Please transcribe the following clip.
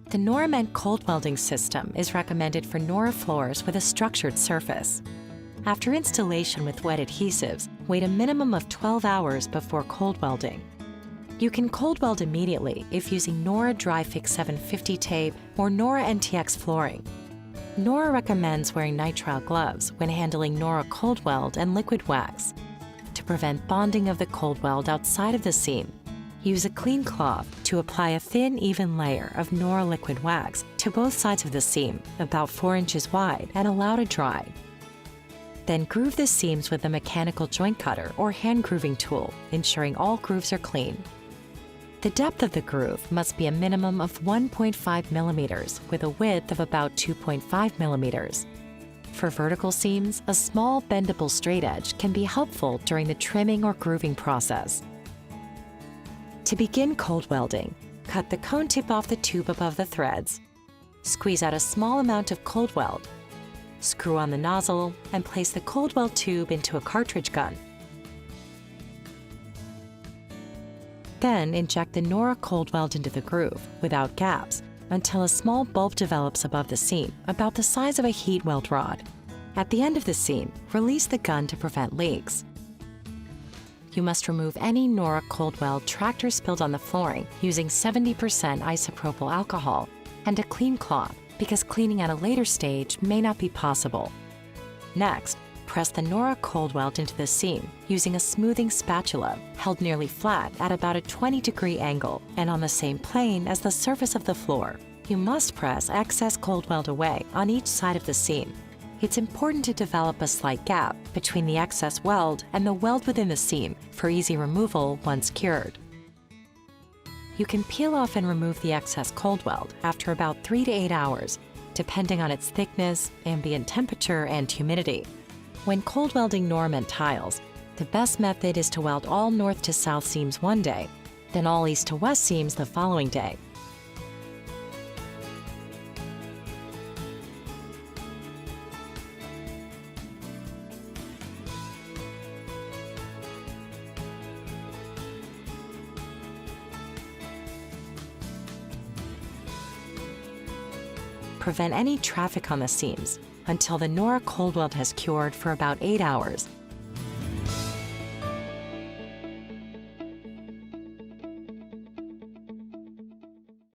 The norament cold welding system is recommended for nora floors with a structured surface. After installation with wet adhesives, wait a minimum of 12 hours before cold welding. You can cold weld immediately if using Nora Dry Fix 750 tape or Nora NTX flooring. Nora recommends wearing nitrile gloves when handling Nora cold weld and liquid wax. To prevent bonding of the cold weld outside of the seam, use a clean cloth to apply a thin, even layer of Nora liquid wax to both sides of the seam, about 4 inches wide, and allow to dry. Then groove the seams with a mechanical joint cutter or hand grooving tool, ensuring all grooves are clean. The depth of the groove must be a minimum of 1.5 millimeters with a width of about 2.5 millimeters. For vertical seams, a small bendable straight edge can be helpful during the trimming or grooving process. To begin cold welding, cut the cone tip off the tube above the threads. Squeeze out a small amount of cold weld. Screw on the nozzle and place the cold weld tube into a cartridge gun. Then inject the Nora cold weld into the groove, without gaps, until a small bulb develops above the seam, about the size of a heat weld rod. At the end of the seam, release the gun to prevent leaks. You must remove any Nora cold weld tractor spilled on the flooring using 70% isopropyl alcohol and a clean cloth, because cleaning at a later stage may not be possible. Next, press the Nora cold weld into the seam using a smoothing spatula held nearly flat at about a 20-degree angle and on the same plane as the surface of the floor. You must press excess cold weld away on each side of the seam. It's important to develop a slight gap between the excess weld and the weld within the seam for easy removal once cured. You can peel off and remove the excess cold weld after about 3 to 8 hours, depending on its thickness, ambient temperature, and humidity. When cold welding norament tiles, the best method is to weld all north to south seams one day, then all east to west seams the following day. Prevent any traffic on the seams until the Nora cold weld has cured for about 8 hours.